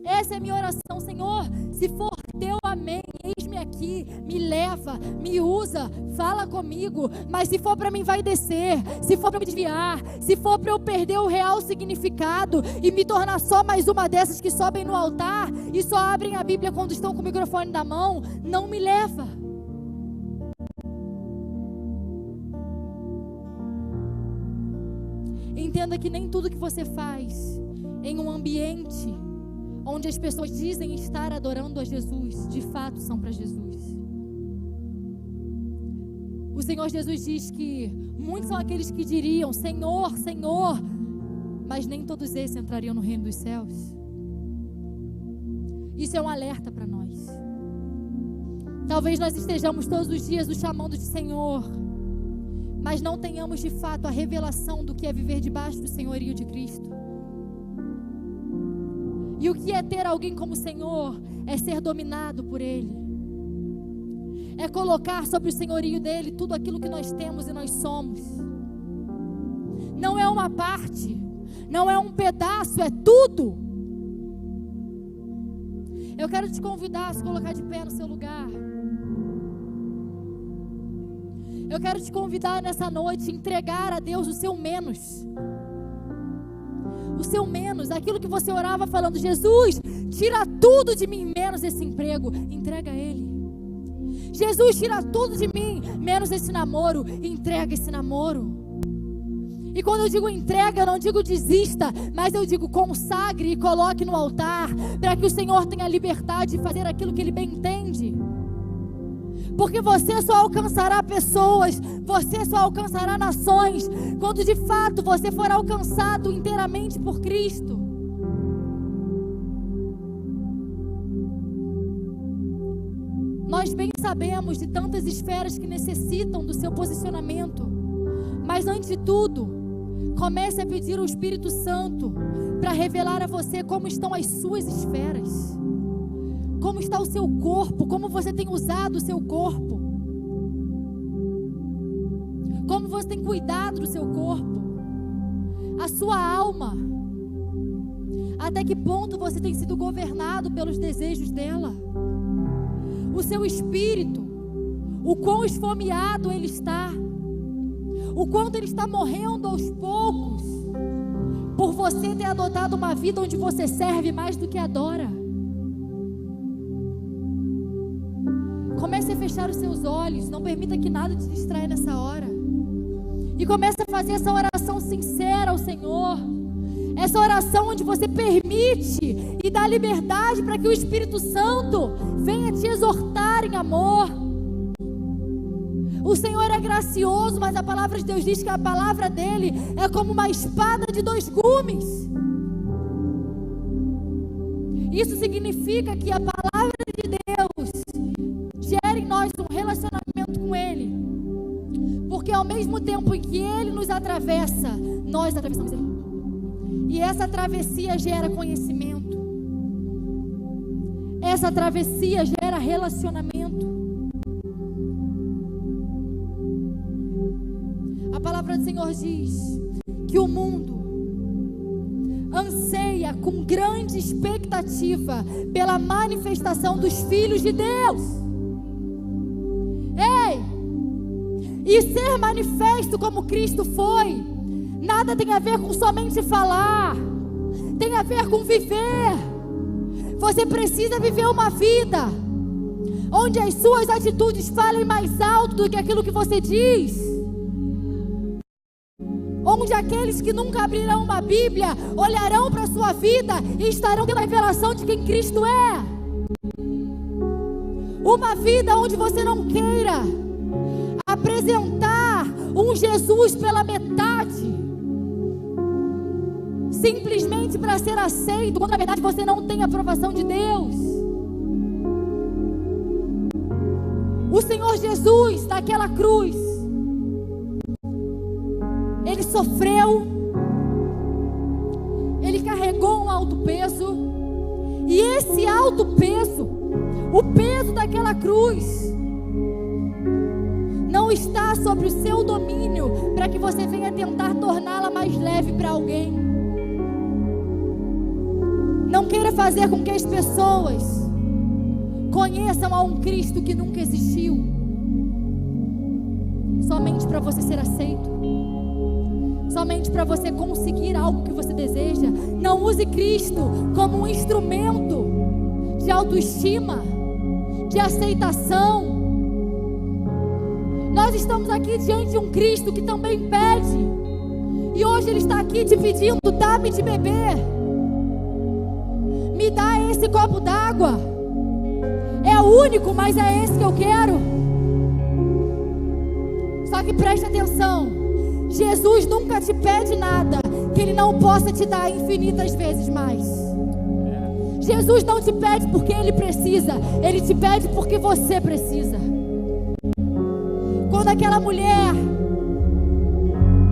essa é a minha oração: Senhor, se for teu, amém, eis-me aqui, me leva, me usa, fala comigo. Mas se for para mim, vai descer. Se for para me desviar, se for para eu perder o real significado e me tornar só mais uma dessas que sobem no altar e só abrem a Bíblia quando estão com o microfone na mão, não me leva. Entenda que nem tudo que você faz em um ambiente onde as pessoas dizem estar adorando a Jesus, de fato são para Jesus. O Senhor Jesus diz que muitos são aqueles que diriam: Senhor, Senhor, mas nem todos esses entrariam no reino dos céus. Isso é um alerta para nós. Talvez nós estejamos todos os dias o chamando de Senhor, mas não tenhamos de fato a revelação do que é viver debaixo do senhorio de Cristo. E o que é ter alguém como Senhor? É ser dominado por Ele. É colocar sobre o senhorio dEle tudo aquilo que nós temos e nós somos. Não é uma parte, não é um pedaço, é tudo. Eu quero te convidar a se colocar de pé no seu lugar. Eu quero te convidar nessa noite a entregar a Deus o seu menos. O seu menos, aquilo que você orava falando: Jesus, tira tudo de mim, menos esse emprego. Entrega a Ele. Jesus, tira tudo de mim, menos esse namoro. Entrega esse namoro. E quando eu digo entrega, eu não digo desista, mas eu digo consagre e coloque no altar, para que o Senhor tenha liberdade de fazer aquilo que Ele bem entende. Porque você só alcançará pessoas, você só alcançará nações, quando de fato você for alcançado inteiramente por Cristo. Nós bem sabemos de tantas esferas que necessitam do seu posicionamento, mas antes de tudo, comece a pedir ao Espírito Santo para revelar a você como estão as suas esferas. Como está o seu corpo, como você tem usado o seu corpo, como você tem cuidado do seu corpo, a sua alma, até que ponto você tem sido governado pelos desejos dela, o seu espírito, o quão esfomeado ele está, o quanto ele está morrendo aos poucos, por você ter adotado uma vida onde você serve mais do que adora. Comece a fechar os seus olhos, não permita que nada te distraia nessa hora. E comece a fazer essa oração sincera ao Senhor. Essa oração onde você permite e dá liberdade para que o Espírito Santo venha te exortar em amor. O Senhor é gracioso, mas a palavra de Deus diz que a palavra dele é como uma espada de 2 gumes. Isso significa que a palavra de Deus gera em nós um relacionamento com Ele, porque ao mesmo tempo em que Ele nos atravessa, nós atravessamos Ele, e essa travessia gera conhecimento, essa travessia gera relacionamento. A palavra do Senhor diz que o mundo anseia com grande expectativa pela manifestação dos filhos de Deus. E ser manifesto como Cristo foi, nada tem a ver com somente falar, tem a ver com viver. Você precisa viver uma vida onde as suas atitudes falem mais alto do que aquilo que você diz, onde aqueles que nunca abrirão uma Bíblia olharão para a sua vida e estarão tendo a revelação de quem Cristo é. Uma vida onde você não queira apresentar um Jesus pela metade, simplesmente para ser aceito, quando na verdade você não tem a aprovação de Deus. O Senhor Jesus, naquela cruz, Ele sofreu, Ele carregou um alto peso, e esse alto peso, o peso daquela cruz, não está sobre o seu domínio para que você venha tentar torná-la mais leve para alguém. Não queira fazer com que as pessoas conheçam a um Cristo que nunca existiu, somente para você ser aceito, somente para você conseguir algo que você deseja. Não use Cristo como um instrumento de autoestima, de aceitação. Nós estamos aqui diante de um Cristo que também pede, e hoje Ele está aqui te pedindo: dá-me de beber, me dá esse copo d'água, é o único, mas é esse que eu quero. Só que preste atenção, Jesus nunca te pede nada que Ele não possa te dar infinitas vezes mais. Jesus não te pede porque Ele precisa, Ele te pede porque você precisa. Quando aquela mulher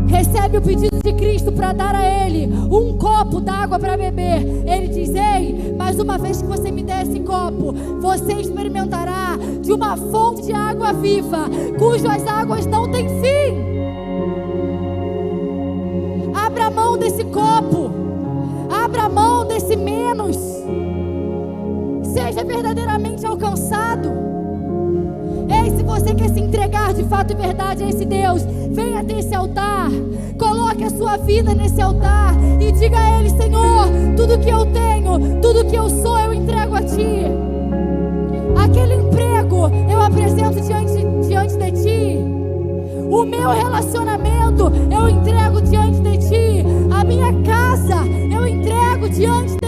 recebe o pedido de Cristo para dar a Ele um copo d'água para beber, Ele diz: ei, mas uma vez que você me der esse copo, você experimentará de uma fonte de água viva, cujas águas não têm fim. Abra mão desse copo, abra mão desse menos, seja verdadeiramente alcançado. Ei, se você você quer se entregar de fato e verdade a esse Deus, venha até esse altar, coloque a sua vida nesse altar e diga a Ele: Senhor, tudo que eu tenho, tudo que eu sou, eu entrego a Ti. Aquele emprego eu apresento diante de Ti. O meu relacionamento eu entrego diante de Ti. A minha casa eu entrego diante de